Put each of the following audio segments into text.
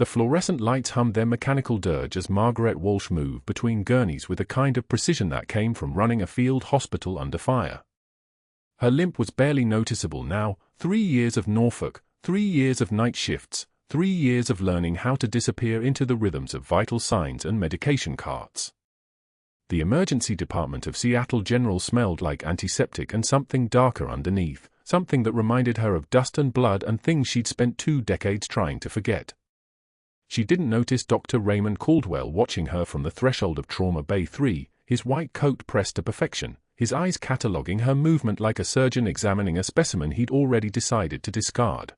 The fluorescent lights hummed their mechanical dirge as Margaret Walsh moved between gurneys with a kind of precision that came from running a field hospital under fire. Her limp was barely noticeable now. 3 years of Norfolk, 3 years of night shifts, 3 years of learning how to disappear into the rhythms of vital signs and medication carts. The emergency department of Seattle General smelled like antiseptic and something darker underneath, something that reminded her of dust and blood and things she'd spent 2 decades trying to forget. She didn't notice Dr. Raymond Caldwell watching her from the threshold of Trauma Bay 3, his white coat pressed to perfection, his eyes cataloguing her movement like a surgeon examining a specimen he'd already decided to discard.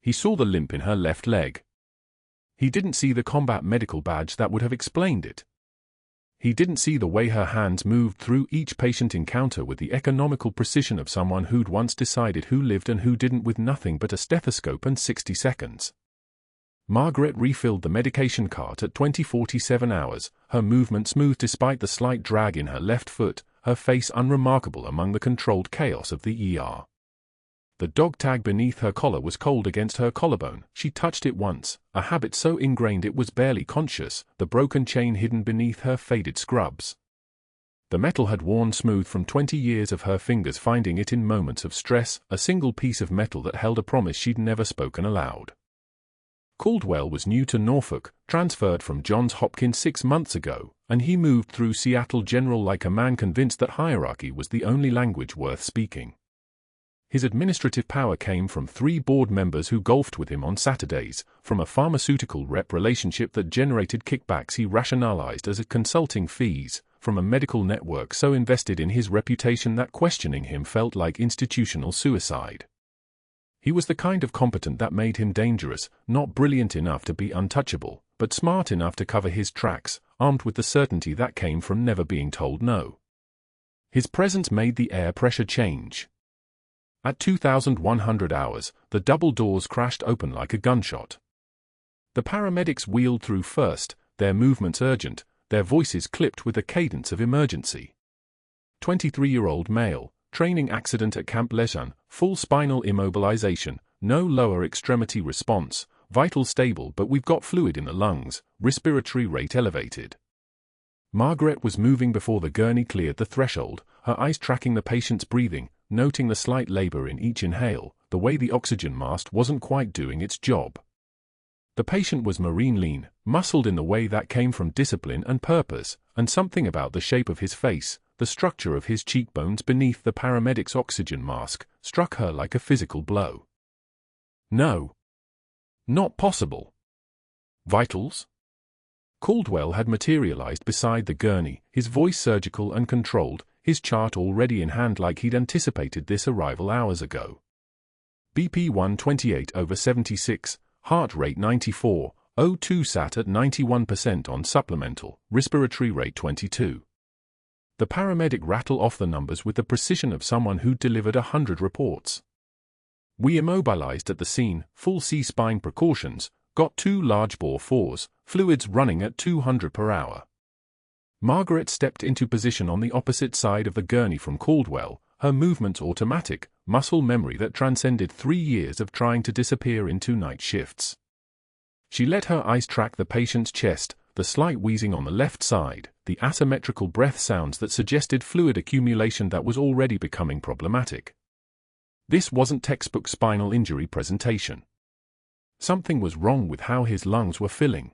He saw the limp in her left leg. He didn't see the combat medical badge that would have explained it. He didn't see the way her hands moved through each patient encounter with the economical precision of someone who'd once decided who lived and who didn't with nothing but a stethoscope and 60 seconds. Margaret refilled the medication cart at 20:47 hours, her movement smooth despite the slight drag in her left foot, her face unremarkable among the controlled chaos of the ER. The dog tag beneath her collar was cold against her collarbone. She touched it once, a habit so ingrained it was barely conscious, the broken chain hidden beneath her faded scrubs. The metal had worn smooth from 20 years of her fingers finding it in moments of stress, a single piece of metal that held a promise she'd never spoken aloud. Caldwell was new to Norfolk, transferred from Johns Hopkins 6 months ago, and he moved through Seattle General like a man convinced that hierarchy was the only language worth speaking. His administrative power came from 3 board members who golfed with him on Saturdays, from a pharmaceutical rep relationship that generated kickbacks he rationalized as consulting fees, from a medical network so invested in his reputation that questioning him felt like institutional suicide. He was the kind of competent that made him dangerous, not brilliant enough to be untouchable, but smart enough to cover his tracks, armed with the certainty that came from never being told no. His presence made the air pressure change. At 2,100 hours, the double doors crashed open like a gunshot. The paramedics wheeled through first, their movements urgent, their voices clipped with a cadence of emergency. 23-year-old male, training accident at Camp Lejeune, full spinal immobilization, no lower extremity response, vital stable but we've got fluid in the lungs, respiratory rate elevated. Margaret was moving before the gurney cleared the threshold, her eyes tracking the patient's breathing, noting the slight labor in each inhale, the way the oxygen mask wasn't quite doing its job. The patient was marine lean, muscled in the way that came from discipline and purpose, and something about the shape of his face, the structure of his cheekbones beneath the paramedic's oxygen mask, struck her like a physical blow. No. Not possible. Vitals? Caldwell had materialized beside the gurney, his voice surgical and controlled, his chart already in hand like he'd anticipated this arrival hours ago. BP 128/76, heart rate 94, O2 sat at 91% on supplemental, respiratory rate 22. The paramedic rattled off the numbers with the precision of someone who'd delivered 100 reports. We immobilized at the scene, full C-spine precautions, got 2 large-bore 4s, fluids running at 200 per hour. Margaret stepped into position on the opposite side of the gurney from Caldwell, her movements automatic, muscle memory that transcended 3 years of trying to disappear into night shifts. She let her eyes track the patient's chest, the slight wheezing on the left side, the asymmetrical breath sounds that suggested fluid accumulation that was already becoming problematic. This wasn't textbook spinal injury presentation. Something was wrong with how his lungs were filling.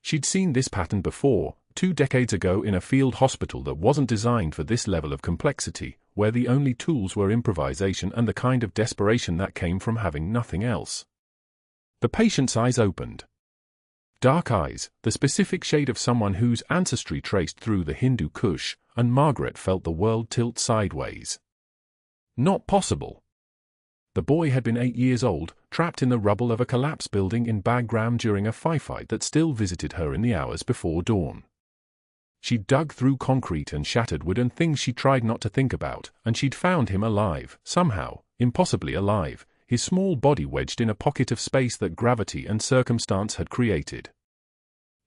She'd seen this pattern before, 2 decades ago in a field hospital that wasn't designed for this level of complexity, where the only tools were improvisation and the kind of desperation that came from having nothing else. The patient's eyes opened. Dark eyes, the specific shade of someone whose ancestry traced through the Hindu Kush, and Margaret felt the world tilt sideways. Not possible. The boy had been 8 years old, trapped in the rubble of a collapsed building in Bagram during a firefight that still visited her in the hours before dawn. She'd dug through concrete and shattered wood and things she tried not to think about, and she'd found him alive, somehow, impossibly alive, his small body wedged in a pocket of space that gravity and circumstance had created.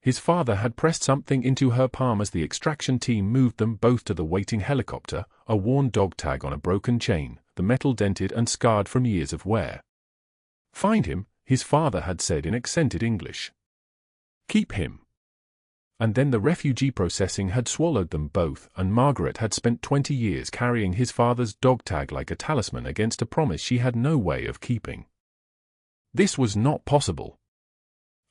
His father had pressed something into her palm as the extraction team moved them both to the waiting helicopter, a worn dog tag on a broken chain, the metal dented and scarred from years of wear. Find him, his father had said in accented English. Keep him. And then the refugee processing had swallowed them both, and Margaret had spent 20 years carrying his father's dog tag like a talisman against a promise she had no way of keeping. This was not possible.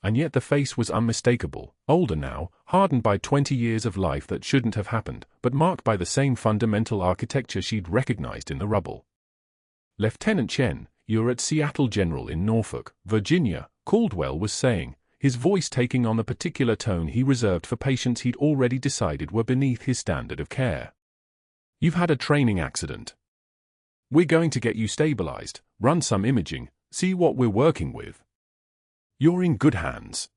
And yet the face was unmistakable, older now, hardened by 20 years of life that shouldn't have happened, but marked by the same fundamental architecture she'd recognized in the rubble. "Lieutenant Chen, you're at Seattle General in Norfolk, Virginia," Caldwell was saying, his voice taking on the particular tone he reserved for patients he'd already decided were beneath his standard of care. "You've had a training accident. We're going to get you stabilized, run some imaging, see what we're working with. You're in good hands."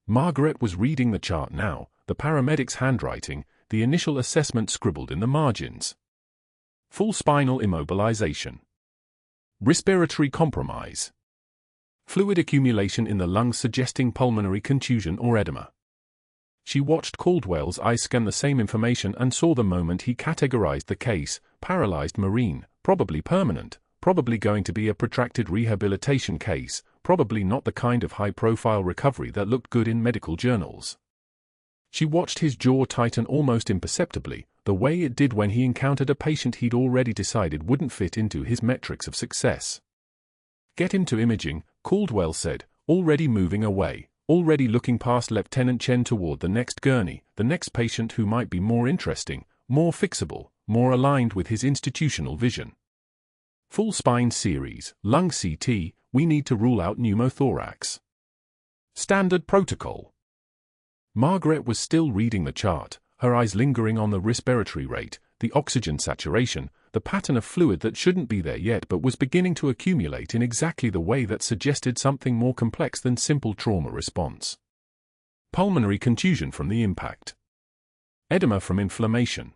Margaret was reading the chart now, the paramedic's handwriting, the initial assessment scribbled in the margins. Full spinal immobilization. Respiratory compromise. Fluid accumulation in the lungs suggesting pulmonary contusion or edema. She watched Caldwell's eyes scan the same information and saw the moment he categorized the case: paralyzed Marine, probably permanent, probably going to be a protracted rehabilitation case, probably not the kind of high-profile recovery that looked good in medical journals. She watched his jaw tighten almost imperceptibly, the way it did when he encountered a patient he'd already decided wouldn't fit into his metrics of success. "Get him to imaging," Caldwell said, already moving away, already looking past Lieutenant Chen toward the next gurney, the next patient who might be more interesting, more fixable, more aligned with his institutional vision. "Full spine series, lung CT, we need to rule out pneumothorax. Standard protocol." Margaret was still reading the chart, her eyes lingering on the respiratory rate, the oxygen saturation, the pattern of fluid that shouldn't be there yet but was beginning to accumulate in exactly the way that suggested something more complex than simple trauma response. Pulmonary contusion from the impact. Edema from inflammation.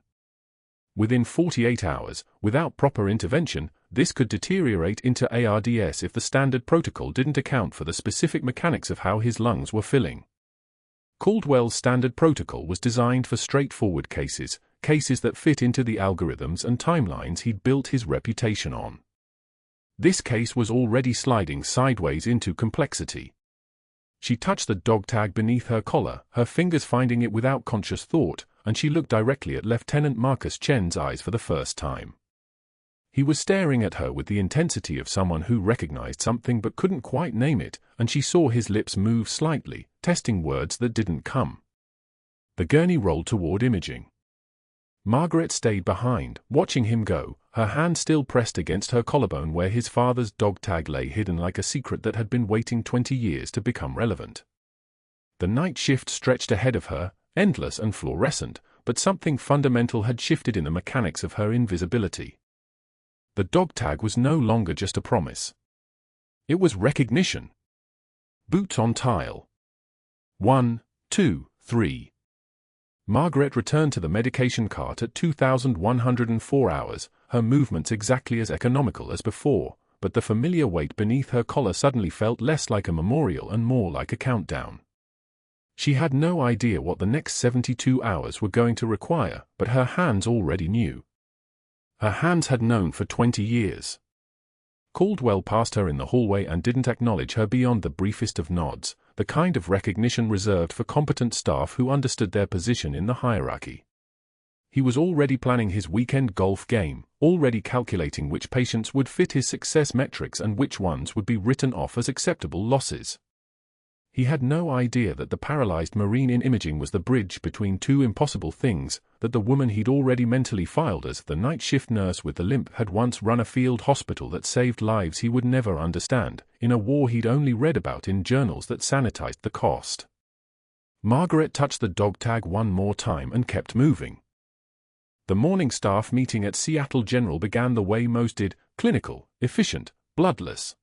Within 48 hours, without proper intervention, this could deteriorate into ARDS if the standard protocol didn't account for the specific mechanics of how his lungs were filling. Caldwell's standard protocol was designed for straightforward cases, cases that fit into the algorithms and timelines he'd built his reputation on. This case was already sliding sideways into complexity. She touched the dog tag beneath her collar, her fingers finding it without conscious thought, and she looked directly at Lieutenant Marcus Chen's eyes for the first time. He was staring at her with the intensity of someone who recognized something but couldn't quite name it, and she saw his lips move slightly, testing words that didn't come. The gurney rolled toward imaging. Margaret stayed behind, watching him go, her hand still pressed against her collarbone where his father's dog tag lay hidden like a secret that had been waiting 20 years to become relevant. The night shift stretched ahead of her, endless and fluorescent, but something fundamental had shifted in the mechanics of her invisibility. The dog tag was no longer just a promise. It was recognition. Boots on tile. 1, 2, 3. Margaret returned to the medication cart at 2,104 hours, her movements exactly as economical as before, but the familiar weight beneath her collar suddenly felt less like a memorial and more like a countdown. She had no idea what the next 72 hours were going to require, but her hands already knew. Her hands had known for 20 years. Caldwell passed her in the hallway and didn't acknowledge her beyond the briefest of nods, the kind of recognition reserved for competent staff who understood their position in the hierarchy. He was already planning his weekend golf game, already calculating which patients would fit his success metrics and which ones would be written off as acceptable losses. He had no idea that the paralyzed Marine in imaging was the bridge between two impossible things, that the woman he'd already mentally filed as the night shift nurse with the limp had once run a field hospital that saved lives he would never understand, in a war he'd only read about in journals that sanitized the cost. Margaret touched the dog tag one more time and kept moving. The morning staff meeting at Seattle General began the way most did, clinical, efficient, bloodless.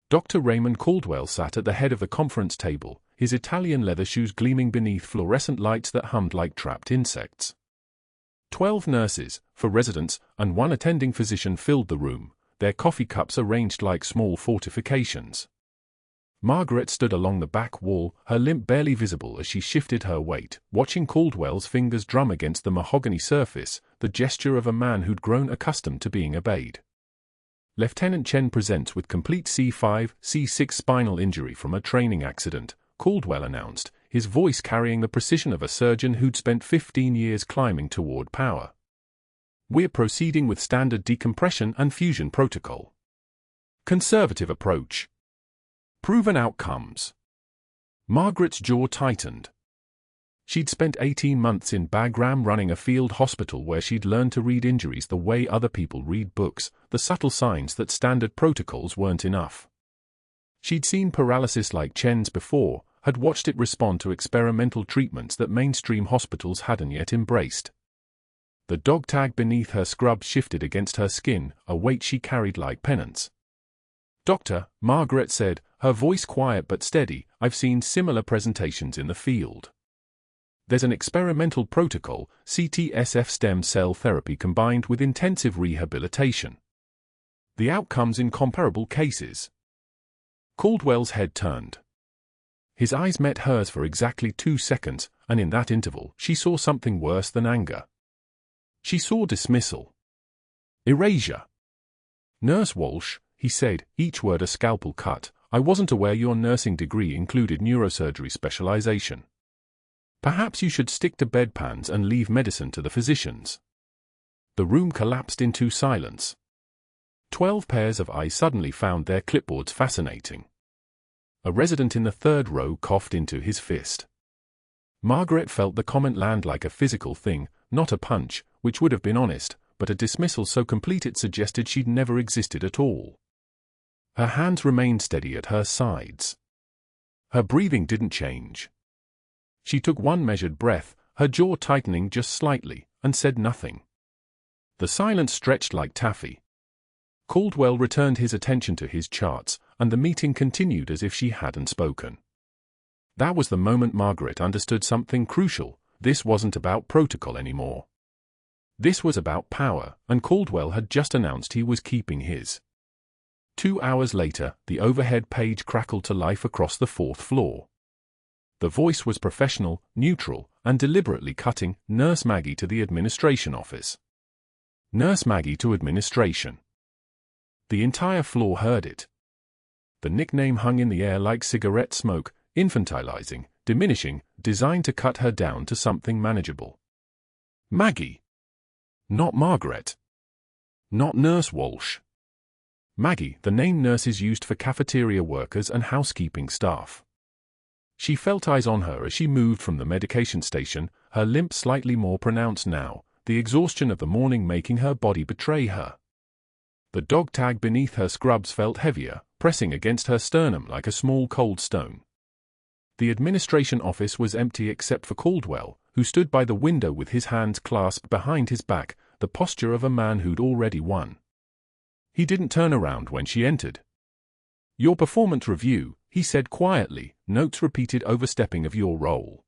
Dr. Raymond Caldwell sat at the head of the conference table, his Italian leather shoes gleaming beneath fluorescent lights that hummed like trapped insects. 12 nurses, 4 residents, and 1 attending physician filled the room, their coffee cups arranged like small fortifications. Margaret stood along the back wall, her limp barely visible as she shifted her weight, watching Caldwell's fingers drum against the mahogany surface, the gesture of a man who'd grown accustomed to being obeyed. Lieutenant Chen presents with complete C5, C6 spinal injury from a training accident, Caldwell announced, his voice carrying the precision of a surgeon who'd spent 15 years climbing toward power. We're proceeding with standard decompression and fusion protocol. Conservative approach. Proven outcomes. Margaret's jaw tightened. She'd spent 18 months in Bagram running a field hospital where she'd learned to read injuries the way other people read books, the subtle signs that standard protocols weren't enough. She'd seen paralysis like Chen's before, had watched it respond to experimental treatments that mainstream hospitals hadn't yet embraced. The dog tag beneath her scrub shifted against her skin, a weight she carried like penance. "Doctor," Margaret said, her voice quiet but steady, "I've seen similar presentations in the field. There's an experimental protocol, CTSF stem cell therapy combined with intensive rehabilitation. The outcomes in comparable cases." Caldwell's head turned. His eyes met hers for exactly 2 seconds, and in that interval, she saw something worse than anger. She saw dismissal. Erasure. "Nurse Walsh," he said, each word a scalpel cut, "I wasn't aware your nursing degree included neurosurgery specialization. Perhaps you should stick to bedpans and leave medicine to the physicians." The room collapsed into silence. 12 pairs of eyes suddenly found their clipboards fascinating. A resident in the third row coughed into his fist. Margaret felt the comment land like a physical thing, not a punch, which would have been honest, but a dismissal so complete it suggested she'd never existed at all. Her hands remained steady at her sides. Her breathing didn't change. She took one measured breath, her jaw tightening just slightly, and said nothing. The silence stretched like taffy. Caldwell returned his attention to his charts, and the meeting continued as if she hadn't spoken. That was the moment Margaret understood something crucial. This wasn't about protocol anymore. This was about power, and Caldwell had just announced he was keeping his. 2 hours later, the overhead page crackled to life across the 4th floor. The voice was professional, neutral, and deliberately cutting, "Nurse Maggie to the administration office." Nurse Maggie to administration. The entire floor heard it. The nickname hung in the air like cigarette smoke, infantilizing, diminishing, designed to cut her down to something manageable. Maggie. Not Margaret. Not Nurse Walsh. Maggie, the name nurses used for cafeteria workers and housekeeping staff. She felt eyes on her as she moved from the medication station, her limp slightly more pronounced now, the exhaustion of the morning making her body betray her. The dog tag beneath her scrubs felt heavier, pressing against her sternum like a small cold stone. The administration office was empty except for Caldwell, who stood by the window with his hands clasped behind his back, the posture of a man who'd already won. He didn't turn around when she entered. "Your performance review," he said quietly, "notes repeated overstepping of your role.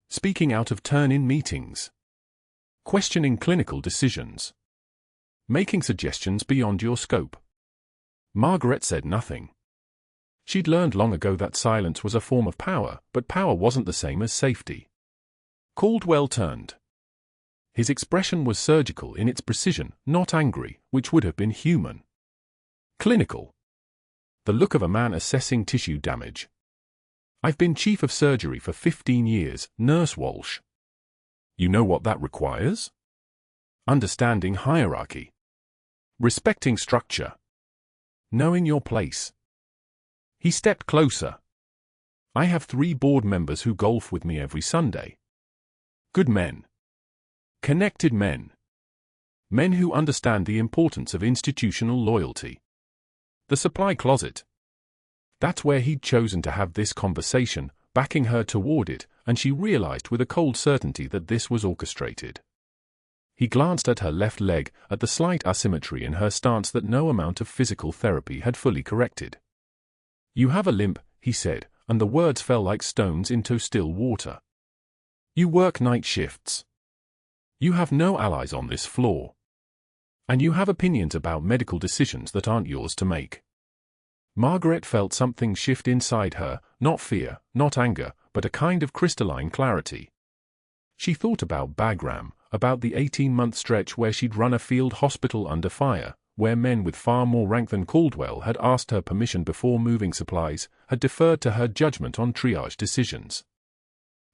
Speaking out of turn in meetings. Questioning clinical decisions. Making suggestions beyond your scope." Margaret said nothing. She'd learned long ago that silence was a form of power, but power wasn't the same as safety. Caldwell turned. His expression was surgical in its precision, not angry, which would have been human. Clinical. The look of a man assessing tissue damage. "I've been chief of surgery for 15 years, Nurse Walsh. You know what that requires? Understanding hierarchy. Respecting structure. Knowing your place." He stepped closer. "I have 3 board members who golf with me every Sunday. Good men. Connected men. Men who understand the importance of institutional loyalty. The supply closet." That's where he'd chosen to have this conversation, backing her toward it, and she realized with a cold certainty that this was orchestrated. He glanced at her left leg, at the slight asymmetry in her stance that no amount of physical therapy had fully corrected. "You have a limp," he said, and the words fell like stones into still water. "You work night shifts. You have no allies on this floor. And you have opinions about medical decisions that aren't yours to make." Margaret felt something shift inside her, not fear, not anger, but a kind of crystalline clarity. She thought about Bagram, about the 18-month stretch where she'd run a field hospital under fire, where men with far more rank than Caldwell had asked her permission before moving supplies, had deferred to her judgment on triage decisions.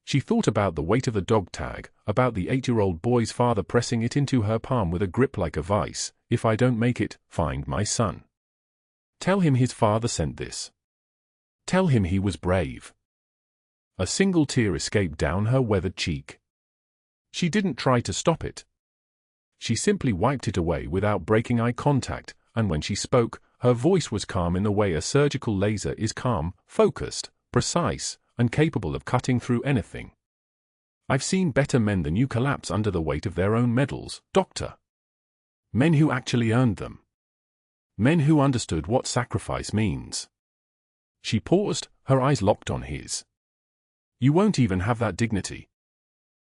She thought about the weight of the dog tag, about the 8-year-old boy's father pressing it into her palm with a grip like a vice. "If I don't make it, find my son. Tell him his father sent this. Tell him he was brave." A single tear escaped down her weathered cheek. She didn't try to stop it. She simply wiped it away without breaking eye contact, and when she spoke, her voice was calm in the way a surgical laser is calm, focused, precise, and capable of cutting through anything. "I've seen better men than you collapse under the weight of their own medals, Doctor. Men who actually earned them. Men who understood what sacrifice means." She paused, her eyes locked on his. "You won't even have that dignity."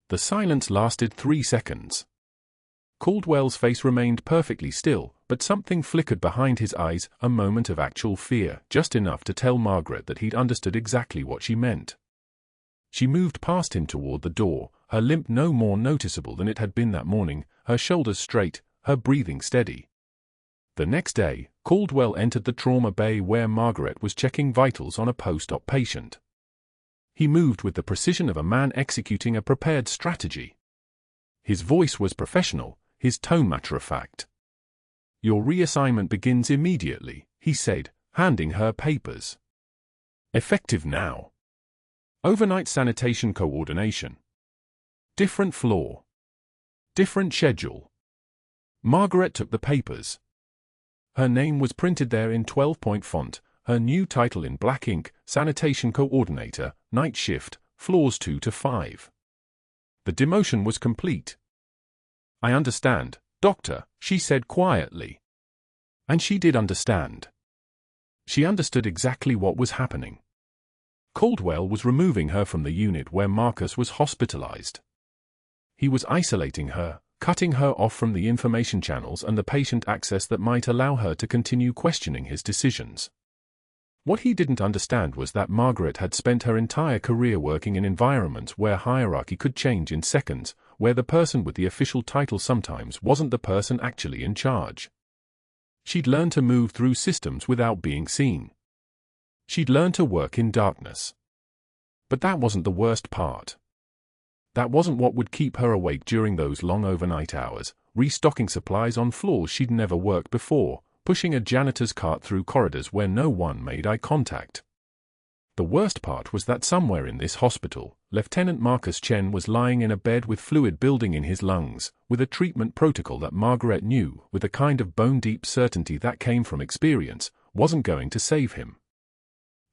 The silence lasted 3 seconds. Caldwell's face remained perfectly still, but something flickered behind his eyes, a moment of actual fear, just enough to tell Margaret that he'd understood exactly what she meant. She moved past him toward the door, her limp no more noticeable than it had been that morning, her shoulders straight, her breathing steady. The next day, Caldwell entered the trauma bay where Margaret was checking vitals on a post-op patient. He moved with the precision of a man executing a prepared strategy. His voice was professional, his tone matter-of-fact. "Your reassignment begins immediately," he said, handing her papers. "Effective now. Overnight sanitation coordination. Different floor. Different schedule." Margaret took the papers. Her name was printed there in 12-point font, her new title in black ink, Sanitation Coordinator, Night Shift, Floors 2 to 5. The demotion was complete. "I understand, Doctor," she said quietly. And she did understand. She understood exactly what was happening. Caldwell was removing her from the unit where Marcus was hospitalized. He was isolating her, cutting her off from the information channels and the patient access that might allow her to continue questioning his decisions. What he didn't understand was that Margaret had spent her entire career working in environments where hierarchy could change in seconds, where the person with the official title sometimes wasn't the person actually in charge. She'd learned to move through systems without being seen. She'd learned to work in darkness. But that wasn't the worst part. That wasn't what would keep her awake during those long overnight hours, restocking supplies on floors she'd never worked before, pushing a janitor's cart through corridors where no one made eye contact. The worst part was that somewhere in this hospital, Lieutenant Marcus Chen was lying in a bed with fluid building in his lungs, with a treatment protocol that Margaret knew, with a kind of bone-deep certainty that came from experience, wasn't going to save him.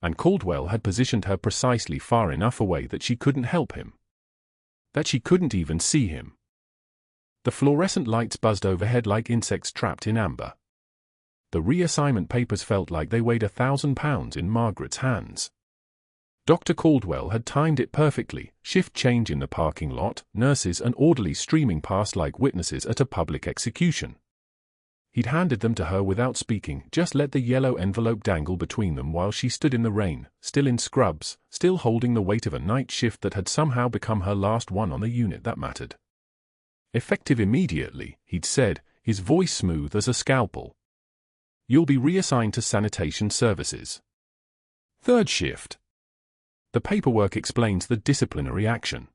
And Caldwell had positioned her precisely far enough away that she couldn't help him. That she couldn't even see him. The fluorescent lights buzzed overhead like insects trapped in amber. The reassignment papers felt like they weighed 1,000 pounds in Margaret's hands. Dr. Caldwell had timed it perfectly, shift change in the parking lot, nurses and orderlies streaming past like witnesses at a public execution. He'd handed them to her without speaking, just let the yellow envelope dangle between them while she stood in the rain, still in scrubs, still holding the weight of a night shift that had somehow become her last one on the unit that mattered. "Effective immediately," he'd said, his voice smooth as a scalpel. "You'll be reassigned to sanitation services. Third shift. The paperwork explains the disciplinary action."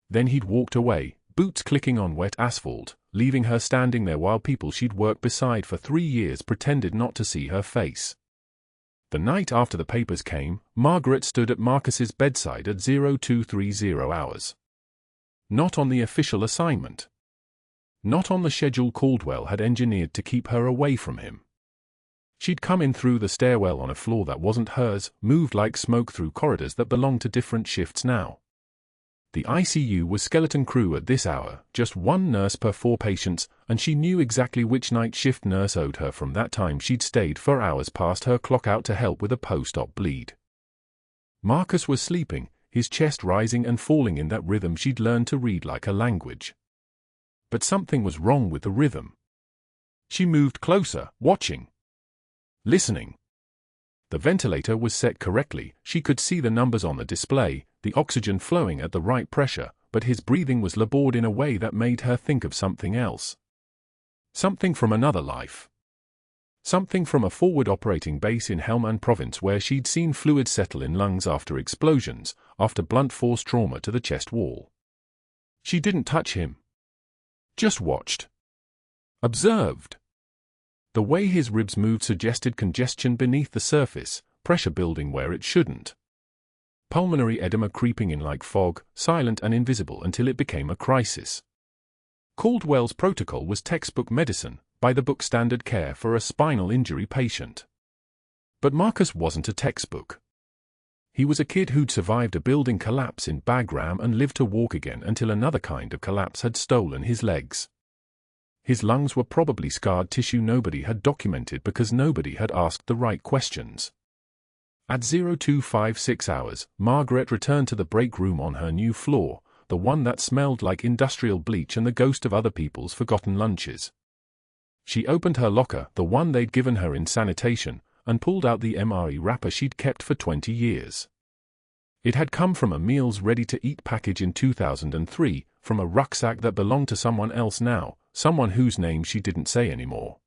Then he'd walked away, boots clicking on wet asphalt, leaving her standing there while people she'd worked beside for 3 years pretended not to see her face. The night after the papers came, Margaret stood at Marcus's bedside at 0230 hours. Not on the official assignment. Not on the schedule Caldwell had engineered to keep her away from him. She'd come in through the stairwell on a floor that wasn't hers, moved like smoke through corridors that belonged to different shifts now. The ICU was skeleton crew at this hour, just one nurse per 4 patients, and she knew exactly which night shift nurse owed her from that time she'd stayed for hours past her clock out to help with a post-op bleed. Marcus was sleeping, his chest rising and falling in that rhythm she'd learned to read like a language. But something was wrong with the rhythm. She moved closer, watching. Listening. The ventilator was set correctly, she could see the numbers on the display, the oxygen flowing at the right pressure, but his breathing was labored in a way that made her think of something else. Something from another life. Something from a forward operating base in Helmand province where she'd seen fluid settle in lungs after explosions, after blunt force trauma to the chest wall. She didn't touch him. Just watched. Observed. The way his ribs moved suggested congestion beneath the surface, pressure building where it shouldn't. Pulmonary edema creeping in like fog, silent and invisible until it became a crisis. Caldwell's protocol was textbook medicine, by-the-book standard care for a spinal injury patient. But Marcus wasn't a textbook. He was a kid who'd survived a building collapse in Bagram and lived to walk again until another kind of collapse had stolen his legs. His lungs were probably scarred tissue nobody had documented because nobody had asked the right questions. At 0256 hours, Margaret returned to the break room on her new floor, the one that smelled like industrial bleach and the ghost of other people's forgotten lunches. She opened her locker, the one they'd given her in sanitation, and pulled out the MRE wrapper she'd kept for 20 years. It had come from a meals ready-to-eat package in 2003, from a rucksack that belonged to someone else now, someone whose name she didn't say anymore.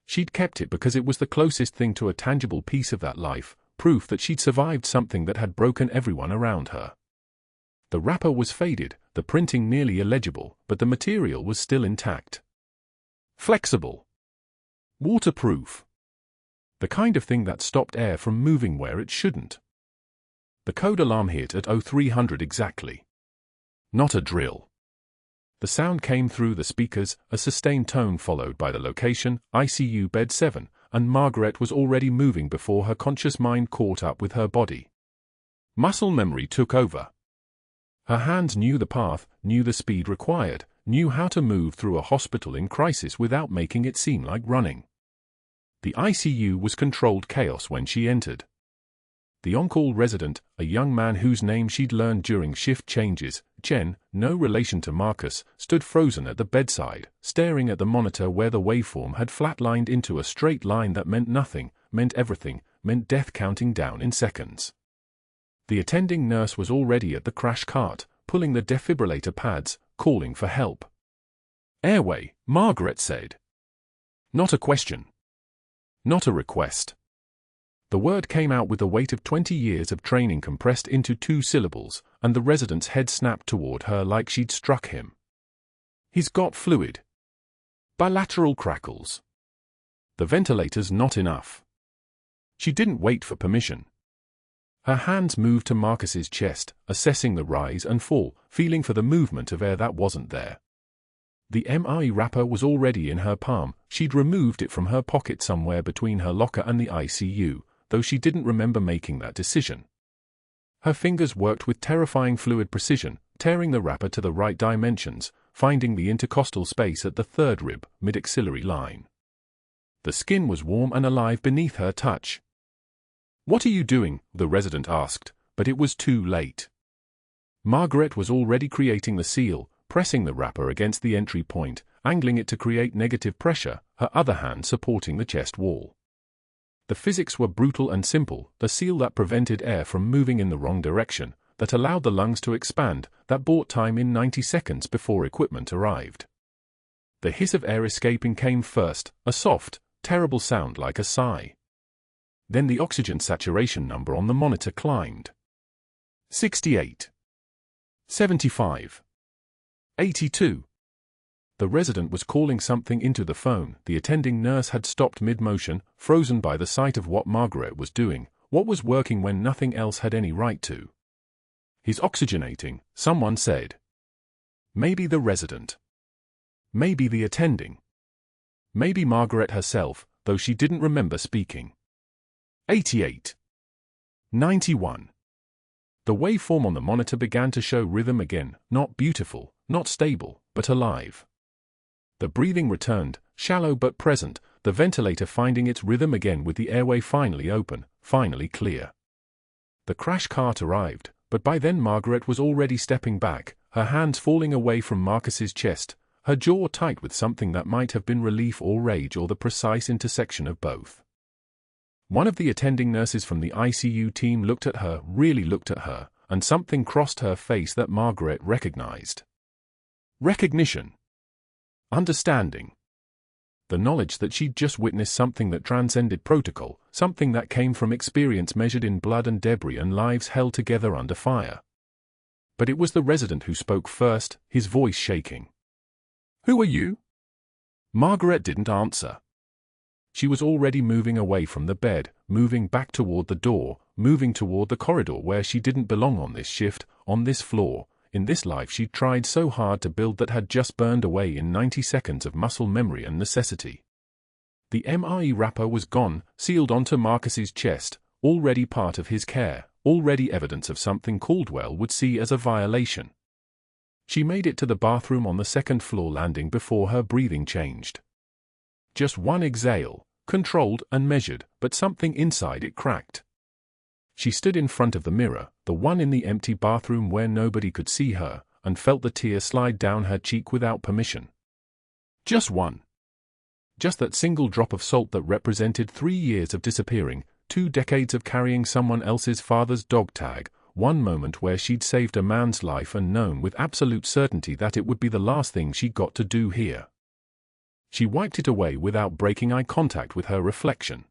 She'd kept it because it was the closest thing to a tangible piece of that life, proof that she'd survived something that had broken everyone around her. The wrapper was faded, the printing nearly illegible, but the material was still intact. Flexible. Waterproof. The kind of thing that stopped air from moving where it shouldn't. The code alarm hit at 0300 exactly. Not a drill. The sound came through the speakers, a sustained tone followed by the location, ICU bed 7, and Margaret was already moving before her conscious mind caught up with her body. Muscle memory took over. Her hands knew the path, knew the speed required, knew how to move through a hospital in crisis without making it seem like running. The ICU was controlled chaos when she entered. The on-call resident, a young man whose name she'd learned during shift changes, Chen, no relation to Marcus, stood frozen at the bedside, staring at the monitor where the waveform had flatlined into a straight line that meant nothing, meant everything, meant death counting down in seconds. The attending nurse was already at the crash cart, pulling the defibrillator pads, calling for help. "Airway," Margaret said. Not a question. Not a request. The word came out with the weight of 20 years of training compressed into 2 syllables, and the resident's head snapped toward her like she'd struck him. "He's got fluid." Bilateral crackles. "The ventilator's not enough." She didn't wait for permission. Her hands moved to Marcus's chest, assessing the rise and fall, feeling for the movement of air that wasn't there. The MRE wrapper was already in her palm. She'd removed it from her pocket somewhere between her locker and the ICU, though she didn't remember making that decision. Her fingers worked with terrifying fluid precision, tearing the wrapper to the right dimensions, finding the intercostal space at the third rib, mid-axillary line. The skin was warm and alive beneath her touch. "What are you doing?" the resident asked, but it was too late. Margaret was already creating the seal, pressing the wrapper against the entry point, angling it to create negative pressure, her other hand supporting the chest wall. The physics were brutal and simple, the seal that prevented air from moving in the wrong direction, that allowed the lungs to expand, that bought time in 90 seconds before equipment arrived. The hiss of air escaping came first, a soft, terrible sound like a sigh. Then the oxygen saturation number on the monitor climbed. 68. 75. 82. The resident was calling something into the phone. The attending nurse had stopped mid-motion, frozen by the sight of what Margaret was doing, what was working when nothing else had any right to. "He's oxygenating," someone said. Maybe the resident. Maybe the attending. Maybe Margaret herself, though she didn't remember speaking. 88. 91. The waveform on the monitor began to show rhythm again, not beautiful, not stable, but alive. The breathing returned, shallow but present, the ventilator finding its rhythm again with the airway finally open, finally clear. The crash cart arrived, but by then Margaret was already stepping back, her hands falling away from Marcus's chest, her jaw tight with something that might have been relief or rage or the precise intersection of both. One of the attending nurses from the ICU team looked at her, really looked at her, and something crossed her face that Margaret recognized. Recognition. Understanding. The knowledge that she'd just witnessed something that transcended protocol, something that came from experience measured in blood and debris and lives held together under fire. But it was the resident who spoke first, his voice shaking. "Who are you?" Margaret didn't answer. She was already moving away from the bed, moving back toward the door, moving toward the corridor where she didn't belong on this shift, on this floor, in this life she'd tried so hard to build that had just burned away in 90 seconds of muscle memory and necessity. The MRE wrapper was gone, sealed onto Marcus's chest, already part of his care, already evidence of something Caldwell would see as a violation. She made it to the bathroom on the second-floor landing before her breathing changed. Just one exhale, controlled and measured, but something inside it cracked. She stood in front of the mirror, the one in the empty bathroom where nobody could see her, and felt the tear slide down her cheek without permission. Just one. Just that single drop of salt that represented 3 years of disappearing, 2 decades of carrying someone else's father's dog tag, one moment where she'd saved a man's life and known with absolute certainty that it would be the last thing she got to do here. She wiped it away without breaking eye contact with her reflection.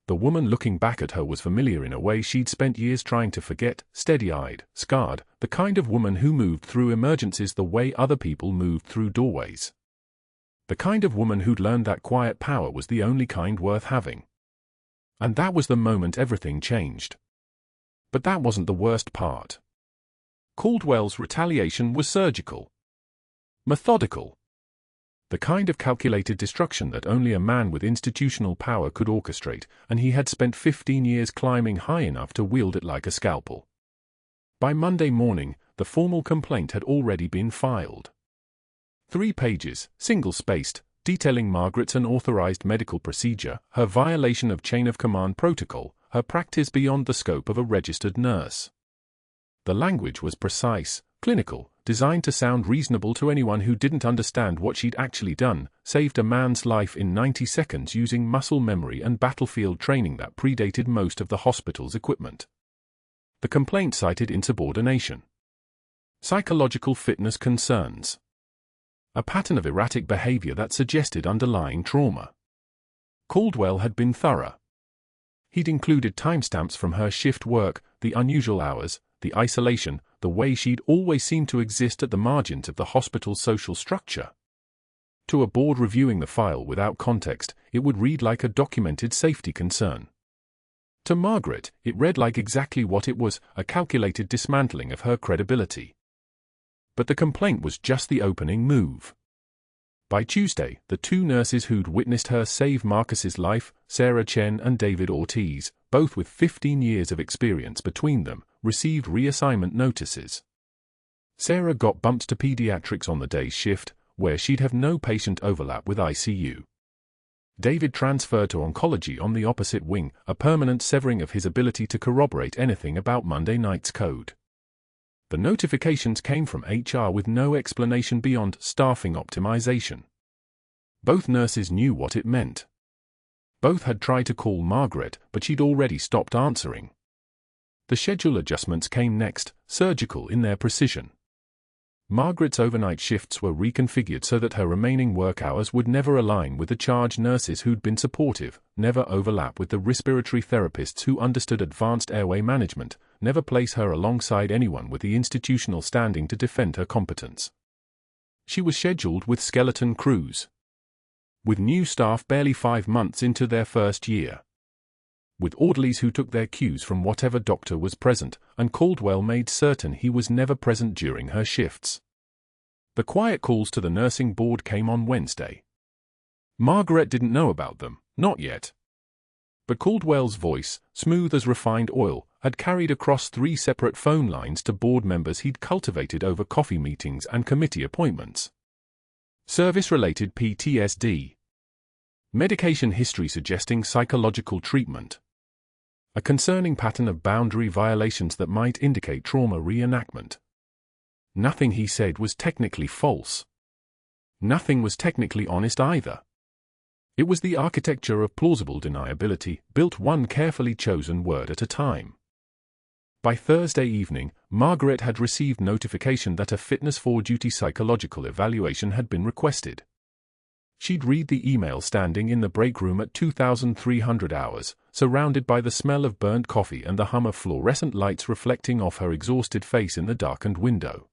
The woman looking back at her was familiar in a way she'd spent years trying to forget, steady-eyed, scarred, the kind of woman who moved through emergencies the way other people moved through doorways. The kind of woman who'd learned that quiet power was the only kind worth having. And that was the moment everything changed. But that wasn't the worst part. Caldwell's retaliation was surgical. Methodical. The kind of calculated destruction that only a man with institutional power could orchestrate, and he had spent 15 years climbing high enough to wield it like a scalpel. By Monday morning, the formal complaint had already been filed. 3 pages, single-spaced, detailing Margaret's unauthorized medical procedure, her violation of chain-of-command protocol, her practice beyond the scope of a registered nurse. The language was precise, clinical, designed to sound reasonable to anyone who didn't understand what she'd actually done, saved a man's life in 90 seconds using muscle memory and battlefield training that predated most of the hospital's equipment. The complaint cited insubordination, psychological fitness concerns, a pattern of erratic behavior that suggested underlying trauma. Caldwell had been thorough. He'd included timestamps from her shift work, the unusual hours, the isolation, the way she'd always seemed to exist at the margins of the hospital's social structure. To a board reviewing the file without context, it would read like a documented safety concern. To Margaret, it read like exactly what it was, a calculated dismantling of her credibility. But the complaint was just the opening move. By Tuesday, the 2 nurses who'd witnessed her save Marcus's life, Sarah Chen and David Ortiz, both with 15 years of experience between them, received reassignment notices. Sarah got bumped to pediatrics on the day's shift, where she'd have no patient overlap with ICU. David transferred to oncology on the opposite wing, a permanent severing of his ability to corroborate anything about Monday night's code. The notifications came from HR with no explanation beyond staffing optimization. Both nurses knew what it meant. Both had tried to call Margaret, but she'd already stopped answering. The schedule adjustments came next, surgical in their precision. Margaret's overnight shifts were reconfigured so that her remaining work hours would never align with the charge nurses who'd been supportive, never overlap with the respiratory therapists who understood advanced airway management, never place her alongside anyone with the institutional standing to defend her competence. She was scheduled with skeleton crews. With new staff barely 5 months into their first year. With orderlies who took their cues from whatever doctor was present, and Caldwell made certain he was never present during her shifts. The quiet calls to the nursing board came on Wednesday. Margaret didn't know about them, not yet. But Caldwell's voice, smooth as refined oil, had carried across 3 separate phone lines to board members he'd cultivated over coffee meetings and committee appointments. Service-related PTSD. Medication history suggesting psychological treatment. A concerning pattern of boundary violations that might indicate trauma reenactment. Nothing he said was technically false. Nothing was technically honest either. It was the architecture of plausible deniability, built one carefully chosen word at a time. By Thursday evening, Margaret had received notification that a fitness for duty psychological evaluation had been requested. She'd read the email standing in the break room at 2,300 hours, surrounded by the smell of burnt coffee and the hum of fluorescent lights reflecting off her exhausted face in the darkened window.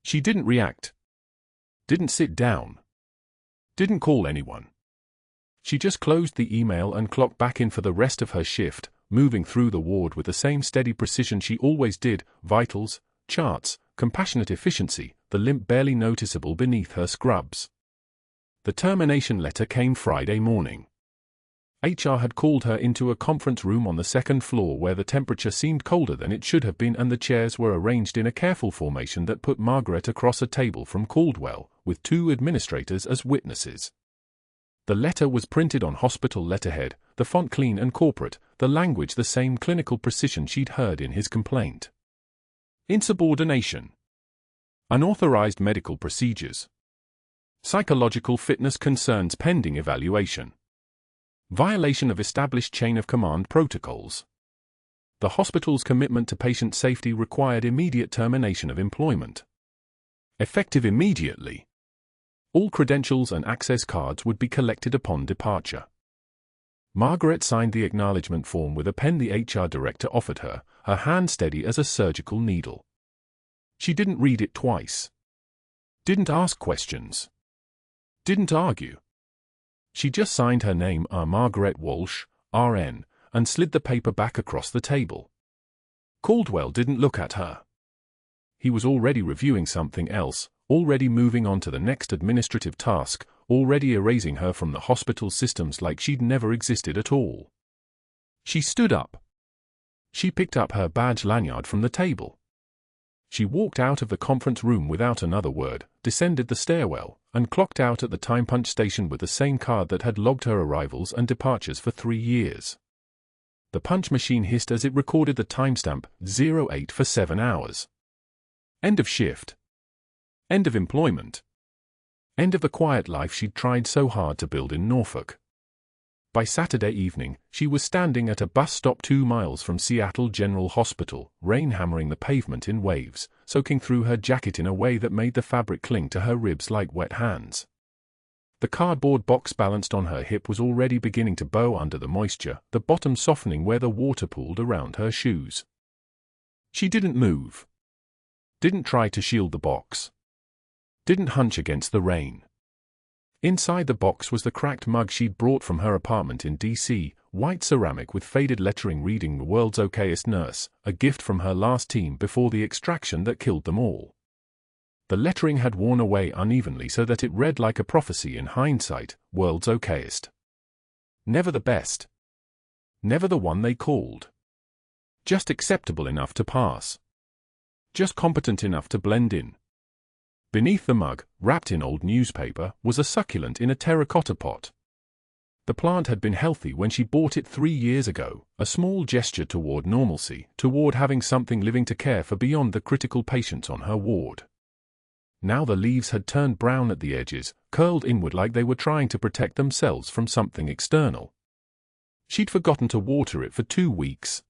She didn't react. Didn't sit down. Didn't call anyone. She just closed the email and clocked back in for the rest of her shift, moving through the ward with the same steady precision she always did, vitals, charts, compassionate efficiency, the limp barely noticeable beneath her scrubs. The termination letter came Friday morning. HR had called her into a conference room on the second floor where the temperature seemed colder than it should have been and the chairs were arranged in a careful formation that put Margaret across a table from Caldwell, with 2 administrators as witnesses. The letter was printed on hospital letterhead, the font clean and corporate, the language the same clinical precision she'd heard in his complaint. Insubordination. Unauthorized medical procedures. Psychological fitness concerns pending evaluation. Violation of established chain of command protocols. The hospital's commitment to patient safety required immediate termination of employment. Effective immediately. All credentials and access cards would be collected upon departure. Margaret signed the acknowledgement form with a pen the HR director offered her, her hand steady as a surgical needle. She didn't read it twice. Didn't ask questions. Didn't argue. She just signed her name, Margaret Walsh, RN, and slid the paper back across the table. Caldwell didn't look at her. He was already reviewing something else, already moving on to the next administrative task, already erasing her from the hospital systems like she'd never existed at all. She stood up. She picked up her badge lanyard from the table. She walked out of the conference room without another word, descended the stairwell, and clocked out at the time punch station with the same card that had logged her arrivals and departures for 3 years. The punch machine hissed as it recorded the timestamp 08 for 7 hours. End of shift. End of employment. End of the quiet life she'd tried so hard to build in Norfolk. By Saturday evening, she was standing at a bus stop 2 miles from Seattle General Hospital, rain hammering the pavement in waves, soaking through her jacket in a way that made the fabric cling to her ribs like wet hands. The cardboard box balanced on her hip was already beginning to bow under the moisture, the bottom softening where the water pooled around her shoes. She didn't move. Didn't try to shield the box. Didn't hunch against the rain. Inside the box was the cracked mug she'd brought from her apartment in D.C., white ceramic with faded lettering reading "The World's Okayest Nurse," a gift from her last team before the extraction that killed them all. The lettering had worn away unevenly so that it read like a prophecy in hindsight, "World's Okayest." Never the best. Never the one they called. Just acceptable enough to pass. Just competent enough to blend in. Beneath the mug, wrapped in old newspaper, was a succulent in a terracotta pot. The plant had been healthy when she bought it 3 years ago, a small gesture toward normalcy, toward having something living to care for beyond the critical patients on her ward. Now the leaves had turned brown at the edges, curled inward like they were trying to protect themselves from something external. She'd forgotten to water it for 2 weeks.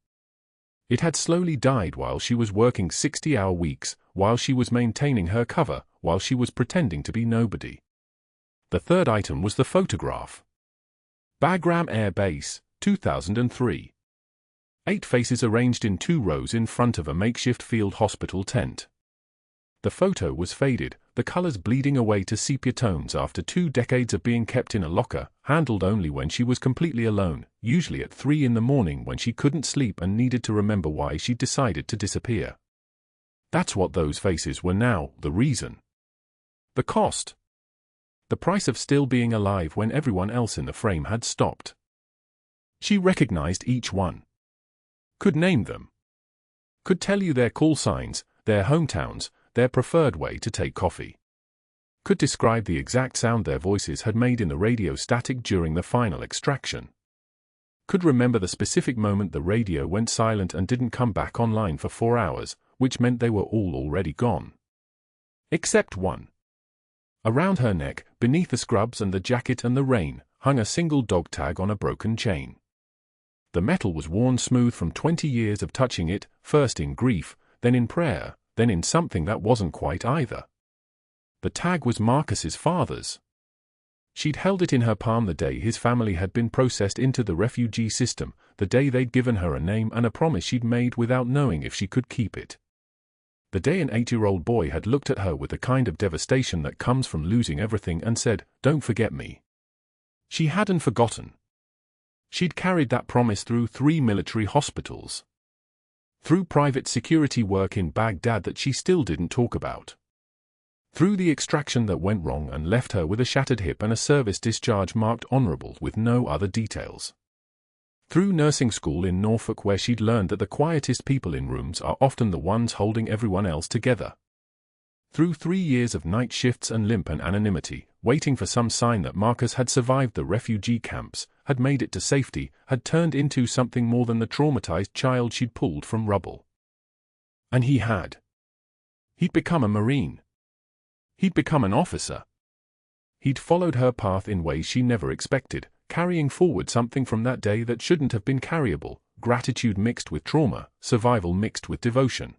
It had slowly died while she was working 60-hour weeks, while she was maintaining her cover, while she was pretending to be nobody. The third item was the photograph. Bagram Air Base, 2003. 8 faces arranged in 2 rows in front of a makeshift field hospital tent. The photo was faded, the colors bleeding away to sepia tones after 2 decades of being kept in a locker, handled only when she was completely alone, usually at 3 in the morning when she couldn't sleep and needed to remember why she'd decided to disappear. That's what those faces were now, the reason. The cost. The price of still being alive when everyone else in the frame had stopped. She recognized each one. Could name them. Could tell you their call signs, their hometowns, their preferred way to take coffee. Could describe the exact sound their voices had made in the radio static during the final extraction. Could remember the specific moment the radio went silent and didn't come back online for 4 hours, which meant they were all already gone. Except one. Around her neck, beneath the scrubs and the jacket and the rain, hung a single dog tag on a broken chain. The metal was worn smooth from 20 years of touching it, first in grief, then in prayer, then in something that wasn't quite either. The tag was Marcus's father's. She'd held it in her palm the day his family had been processed into the refugee system, the day they'd given her a name and a promise she'd made without knowing if she could keep it. The day an 8-year-old boy had looked at her with the kind of devastation that comes from losing everything and said, "Don't forget me." She hadn't forgotten. She'd carried that promise through 3 military hospitals. Through private security work in Baghdad that she still didn't talk about. Through the extraction that went wrong and left her with a shattered hip and a service discharge marked honorable with no other details. Through nursing school in Norfolk where she'd learned that the quietest people in rooms are often the ones holding everyone else together. Through 3 years of night shifts and limp and anonymity, waiting for some sign that Marcus had survived the refugee camps, had made it to safety, had turned into something more than the traumatized child she'd pulled from rubble. And he had. He'd become a Marine. He'd become an officer. He'd followed her path in ways she never expected, carrying forward something from that day that shouldn't have been carryable, gratitude mixed with trauma, survival mixed with devotion.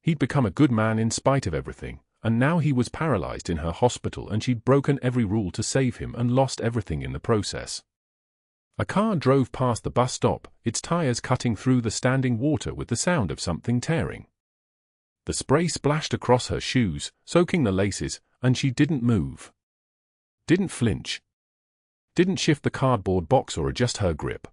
He'd become a good man in spite of everything, and now he was paralyzed in her hospital and she'd broken every rule to save him and lost everything in the process. A car drove past the bus stop, its tires cutting through the standing water with the sound of something tearing. The spray splashed across her shoes, soaking the laces, and she didn't move. Didn't flinch. Didn't shift the cardboard box or adjust her grip.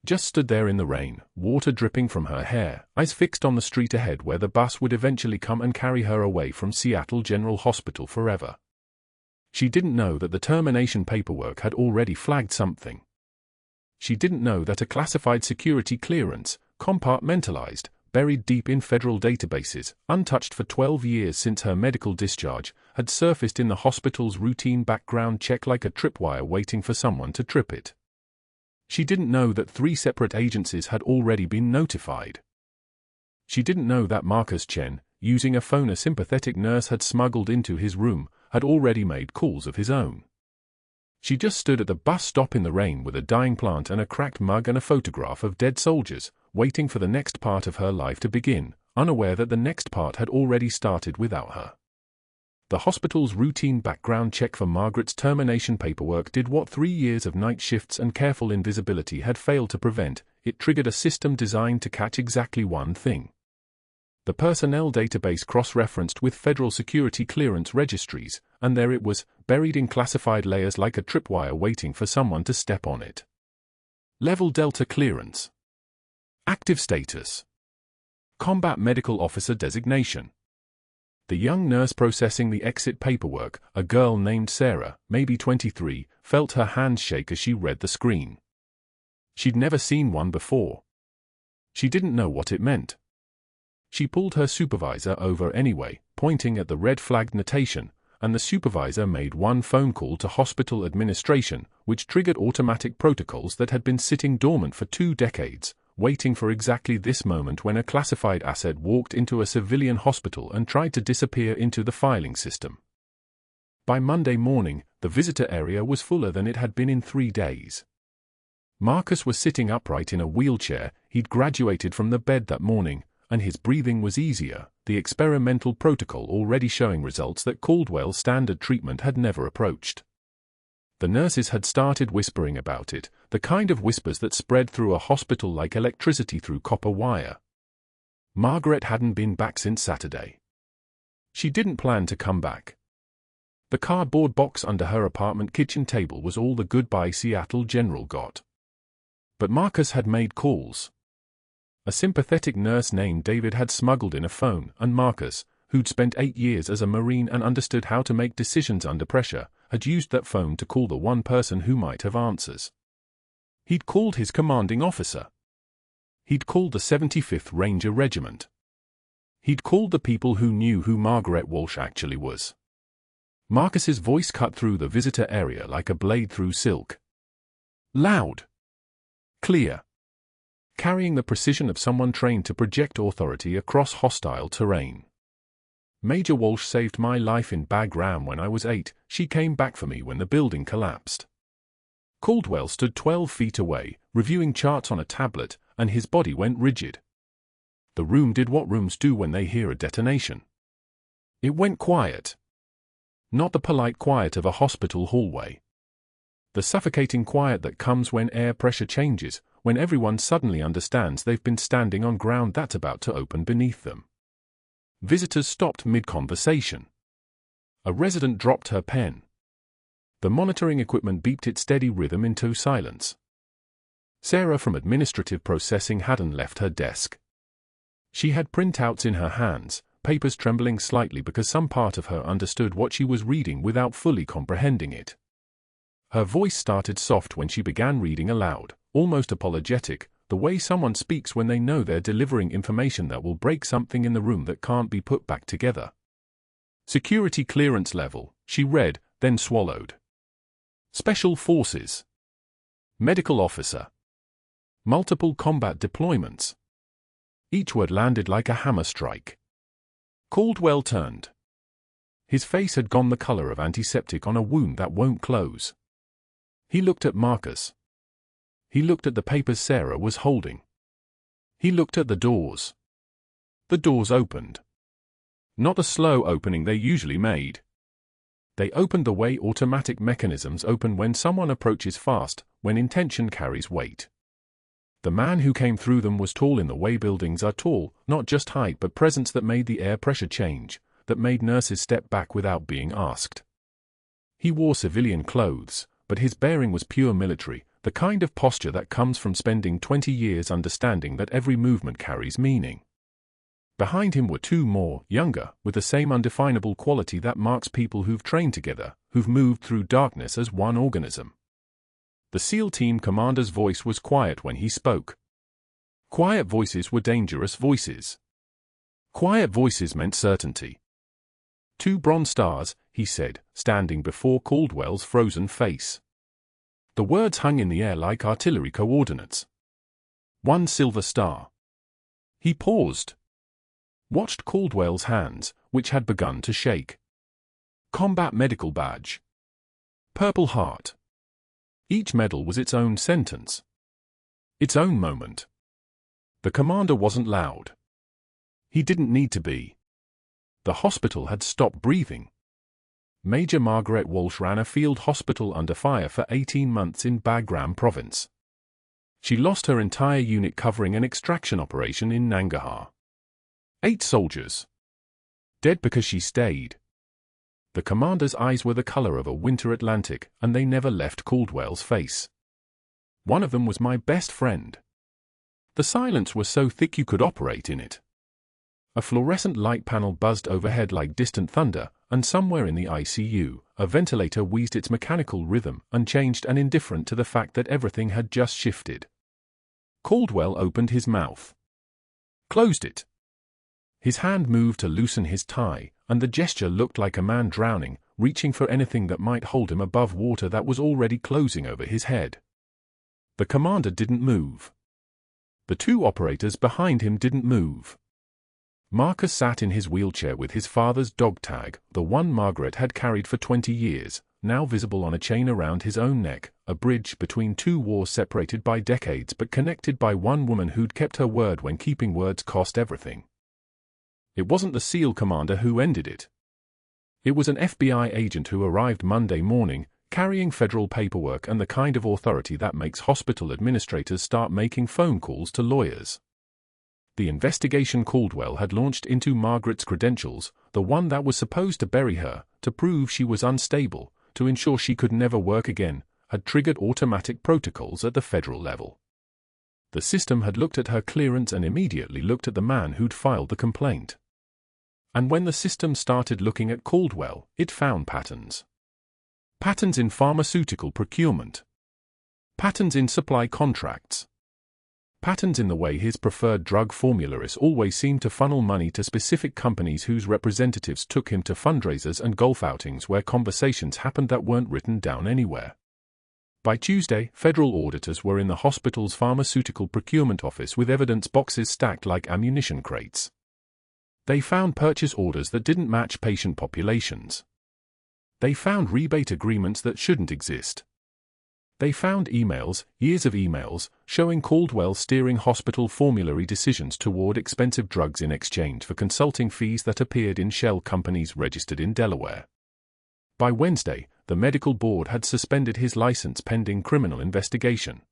Just stood there in the rain, water dripping from her hair, eyes fixed on the street ahead where the bus would eventually come and carry her away from Seattle General Hospital forever. She didn't know that the termination paperwork had already flagged something. She didn't know that a classified security clearance, compartmentalized, buried deep in federal databases, untouched for 12 years since her medical discharge, had surfaced in the hospital's routine background check like a tripwire waiting for someone to trip it. She didn't know that 3 separate agencies had already been notified. She didn't know that Marcus Chen, using a phone a sympathetic nurse had smuggled into his room, had already made calls of his own. She just stood at the bus stop in the rain with a dying plant and a cracked mug and a photograph of dead soldiers, waiting for the next part of her life to begin, unaware that the next part had already started without her. The hospital's routine background check for Margaret's termination paperwork did what 3 years of night shifts and careful invisibility had failed to prevent. It triggered a system designed to catch exactly one thing. The personnel database cross-referenced with federal security clearance registries, and there it was, buried in classified layers like a tripwire waiting for someone to step on it. Level Delta clearance. Active status. Combat Medical Officer designation. The young nurse processing the exit paperwork, a girl named Sarah, maybe 23, felt her hands shake as she read the screen. She'd never seen one before. She didn't know what it meant. She pulled her supervisor over anyway, pointing at the red-flagged notation, and the supervisor made one phone call to hospital administration, which triggered automatic protocols that had been sitting dormant for 2 decades, waiting for exactly this moment when a classified asset walked into a civilian hospital and tried to disappear into the filing system. By Monday morning, the visitor area was fuller than it had been in 3 days. Marcus was sitting upright in a wheelchair. He'd graduated from the bed that morning, and his breathing was easier, the experimental protocol already showing results that Caldwell's standard treatment had never approached. The nurses had started whispering about it, the kind of whispers that spread through a hospital like electricity through copper wire. Margaret hadn't been back since Saturday. She didn't plan to come back. The cardboard box under her apartment kitchen table was all the goodbye Seattle General got. But Marcus had made calls. A sympathetic nurse named David had smuggled in a phone, and Marcus, who'd spent 8 years as a Marine and understood how to make decisions under pressure, had used that phone to call the one person who might have answers. He'd called his commanding officer. He'd called the 75th Ranger Regiment. He'd called the people who knew who Margaret Walsh actually was. Marcus's voice cut through the visitor area like a blade through silk. Loud. Clear. Carrying the precision of someone trained to project authority across hostile terrain. Major Walsh saved my life in Bagram when I was 8. She came back for me when the building collapsed. Caldwell stood 12 feet away, reviewing charts on a tablet, and his body went rigid. The room did what rooms do when they hear a detonation. It went quiet. Not the polite quiet of a hospital hallway. The suffocating quiet that comes when air pressure changes, when everyone suddenly understands they've been standing on ground that's about to open beneath them. Visitors stopped mid-conversation. A resident dropped her pen. The monitoring equipment beeped its steady rhythm into silence. Sarah from administrative processing hadn't left her desk. She had printouts in her hands, papers trembling slightly because some part of her understood what she was reading without fully comprehending it. Her voice started soft when she began reading aloud, almost apologetic, the way someone speaks when they know they're delivering information that will break something in the room that can't be put back together. Security clearance level, she read, then swallowed. Special Forces. Medical Officer. Multiple combat deployments. Each word landed like a hammer strike. Caldwell turned. His face had gone the color of antiseptic on a wound that won't close. He looked at Marcus. He looked at the papers Sarah was holding. He looked at the doors. The doors opened. Not the slow opening they usually made. They opened the way automatic mechanisms open when someone approaches fast, when intention carries weight. The man who came through them was tall in the way buildings are tall, not just height but presence that made the air pressure change, that made nurses step back without being asked. He wore civilian clothes, but his bearing was pure military, the kind of posture that comes from spending 20 years understanding that every movement carries meaning. Behind him were two more, younger, with the same undefinable quality that marks people who've trained together, who've moved through darkness as one organism. The SEAL team commander's voice was quiet when he spoke. Quiet voices were dangerous voices. Quiet voices meant certainty. 2 bronze stars, he said, standing before Caldwell's frozen face. The words hung in the air like artillery coordinates. 1 silver star. He paused. Watched Caldwell's hands, which had begun to shake. Combat Medical Badge. Purple Heart. Each medal was its own sentence. Its own moment. The commander wasn't loud. He didn't need to be. The hospital had stopped breathing. Major Margaret Walsh ran a field hospital under fire for 18 months in Bagram province. She lost her entire unit covering an extraction operation in Nangarhar. 8 soldiers. Dead because she stayed. The commander's eyes were the color of a winter Atlantic, and they never left Caldwell's face. One of them was my best friend. The silence was so thick you could operate in it. A fluorescent light panel buzzed overhead like distant thunder, and somewhere in the ICU, a ventilator wheezed its mechanical rhythm, unchanged and indifferent to the fact that everything had just shifted. Caldwell opened his mouth. Closed it. His hand moved to loosen his tie, and the gesture looked like a man drowning, reaching for anything that might hold him above water that was already closing over his head. The commander didn't move. The 2 operators behind him didn't move. Marcus sat in his wheelchair with his father's dog tag, the one Margaret had carried for 20 years, now visible on a chain around his own neck, a bridge between 2 wars separated by decades but connected by one woman who'd kept her word when keeping words cost everything. It wasn't the SEAL commander who ended it. It was an FBI agent who arrived Monday morning, carrying federal paperwork and the kind of authority that makes hospital administrators start making phone calls to lawyers. The investigation Caldwell had launched into Margaret's credentials, the one that was supposed to bury her, to prove she was unstable, to ensure she could never work again, had triggered automatic protocols at the federal level. The system had looked at her clearance and immediately looked at the man who'd filed the complaint. And when the system started looking at Caldwell, it found patterns. Patterns in pharmaceutical procurement. Patterns in supply contracts. Patterns in the way his preferred drug formularies always seemed to funnel money to specific companies whose representatives took him to fundraisers and golf outings where conversations happened that weren't written down anywhere. By Tuesday, federal auditors were in the hospital's pharmaceutical procurement office with evidence boxes stacked like ammunition crates. They found purchase orders that didn't match patient populations. They found rebate agreements that shouldn't exist. They found emails, years of emails, showing Caldwell steering hospital formulary decisions toward expensive drugs in exchange for consulting fees that appeared in shell companies registered in Delaware. By Wednesday, the medical board had suspended his license pending criminal investigation.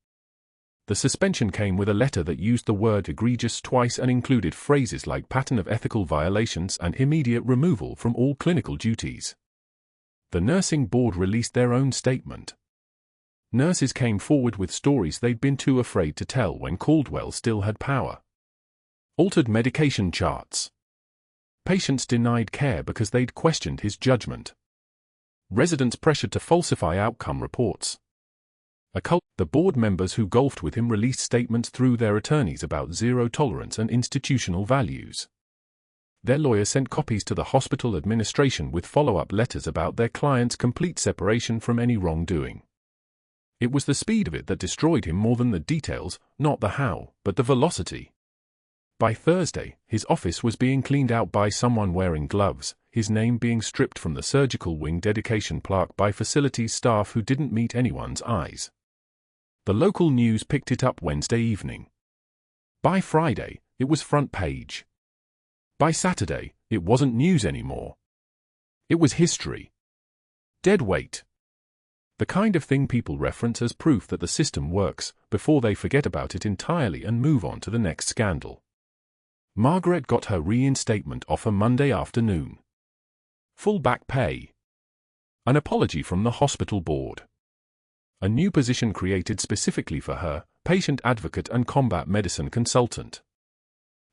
The suspension came with a letter that used the word egregious twice and included phrases like pattern of ethical violations and immediate removal from all clinical duties. The nursing board released their own statement. Nurses came forward with stories they'd been too afraid to tell when Caldwell still had power. Altered medication charts. Patients denied care because they'd questioned his judgment. Residents pressured to falsify outcome reports. The board members who golfed with him released statements through their attorneys about zero tolerance and institutional values. Their lawyer sent copies to the hospital administration with follow-up letters about their client's complete separation from any wrongdoing. It was the speed of it that destroyed him more than the details, not the how, but the velocity. By Thursday, his office was being cleaned out by someone wearing gloves, his name being stripped from the surgical wing dedication plaque by facilities staff who didn't meet anyone's eyes. The local news picked it up Wednesday evening. By Friday, it was front page. By Saturday, it wasn't news anymore. It was history. Dead weight. The kind of thing people reference as proof that the system works, before they forget about it entirely and move on to the next scandal. Margaret got her reinstatement offer Monday afternoon. Full back pay. An apology from the hospital board. A new position created specifically for her, patient advocate and combat medicine consultant.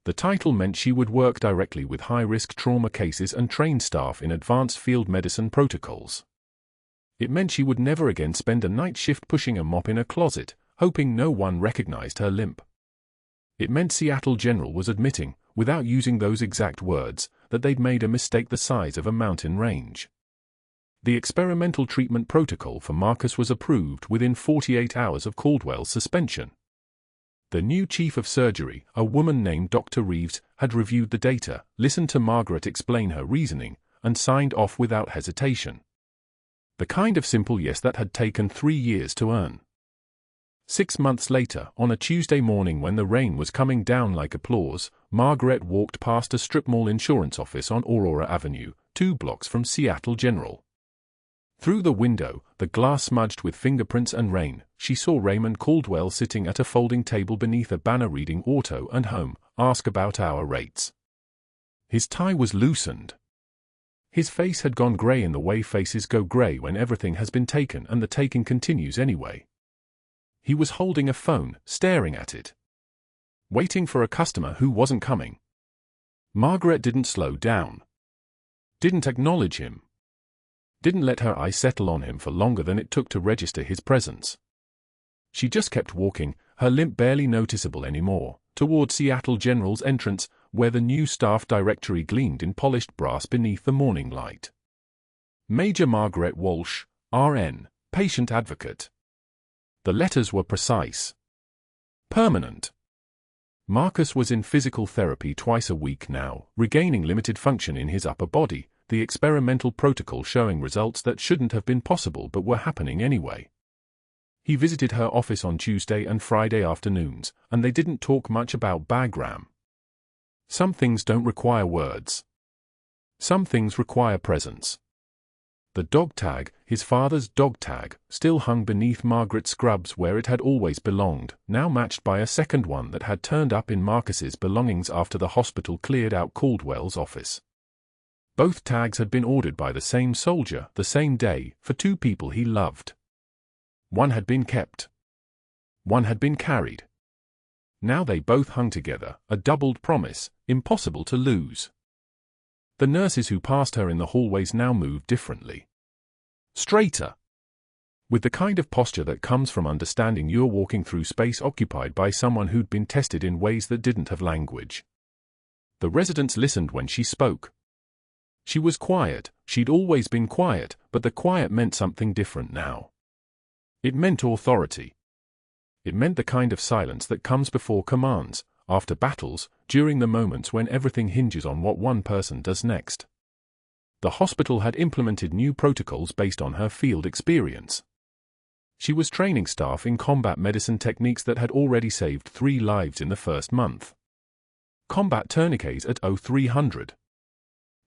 The title meant she would work directly with high-risk trauma cases and train staff in advanced field medicine protocols. It meant she would never again spend a night shift pushing a mop in a closet, hoping no one recognized her limp. It meant Seattle General was admitting, without using those exact words, that they'd made a mistake the size of a mountain range. The experimental treatment protocol for Marcus was approved within 48 hours of Caldwell's suspension. The new chief of surgery, a woman named Dr. Reeves, had reviewed the data, listened to Margaret explain her reasoning, and signed off without hesitation. The kind of simple yes that had taken 3 years to earn. 6 months later, on a Tuesday morning when the rain was coming down like applause, Margaret walked past a strip mall insurance office on Aurora Avenue, 2 blocks from Seattle General. Through the window, the glass smudged with fingerprints and rain, she saw Raymond Caldwell sitting at a folding table beneath a banner reading Auto and Home, Ask About Our Rates. His tie was loosened. His face had gone grey in the way faces go grey when everything has been taken and the taking continues anyway. He was holding a phone, staring at it. Waiting for a customer who wasn't coming. Margaret didn't slow down. Didn't acknowledge him. Didn't let her eye settle on him for longer than it took to register his presence. She just kept walking, her limp barely noticeable anymore, toward Seattle General's entrance, where the new staff directory gleamed in polished brass beneath the morning light. Major Margaret Walsh, RN, patient advocate. The letters were precise. Permanent. Marcus was in physical therapy twice a week now, regaining limited function in his upper body, the experimental protocol showing results that shouldn't have been possible but were happening anyway. He visited her office on Tuesday and Friday afternoons, and they didn't talk much about Bagram. Some things don't require words. Some things require presence. The dog tag, his father's dog tag, still hung beneath Margaret's scrubs where it had always belonged, now matched by a second one that had turned up in Marcus's belongings after the hospital cleared out Caldwell's office. Both tags had been ordered by the same soldier, the same day, for 2 people he loved. One had been kept. One had been carried. Now they both hung together, a doubled promise, impossible to lose. The nurses who passed her in the hallways now moved differently. Straighter. With the kind of posture that comes from understanding you're walking through space occupied by someone who'd been tested in ways that didn't have language. The residents listened when she spoke. She was quiet, she'd always been quiet, but the quiet meant something different now. It meant authority. It meant the kind of silence that comes before commands, after battles, during the moments when everything hinges on what one person does next. The hospital had implemented new protocols based on her field experience. She was training staff in combat medicine techniques that had already saved 3 lives in the first month. Combat tourniquets at 0300.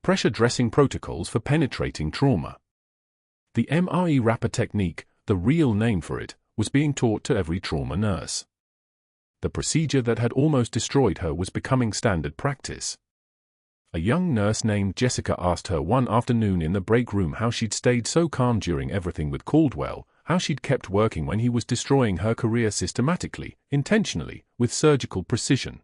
Pressure dressing protocols for penetrating trauma. The MRE wrapper technique, the real name for it, was being taught to every trauma nurse. The procedure that had almost destroyed her was becoming standard practice. A young nurse named Jessica asked her one afternoon in the break room how she'd stayed so calm during everything with Caldwell, how she'd kept working when he was destroying her career systematically, intentionally, with surgical precision.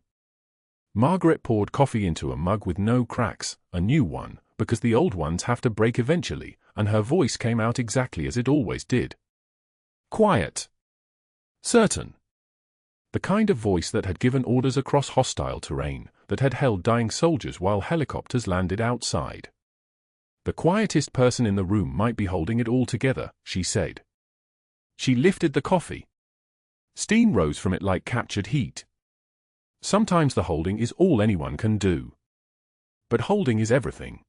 Margaret poured coffee into a mug with no cracks, a new one, because the old ones have to break eventually, and her voice came out exactly as it always did. Quiet. Certain. The kind of voice that had given orders across hostile terrain, that had held dying soldiers while helicopters landed outside. The quietest person in the room might be holding it all together, she said. She lifted the coffee. Steam rose from it like captured heat. Sometimes the holding is all anyone can do. But holding is everything.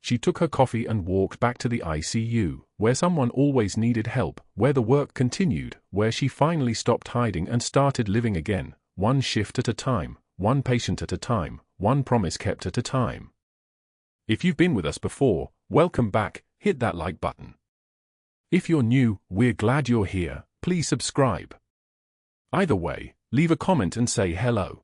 She took her coffee and walked back to the ICU, where someone always needed help, where the work continued, where she finally stopped hiding and started living again, one shift at a time, one patient at a time, one promise kept at a time. If you've been with us before, welcome back, hit that like button. If you're new, we're glad you're here, please subscribe. Either way, leave a comment and say hello.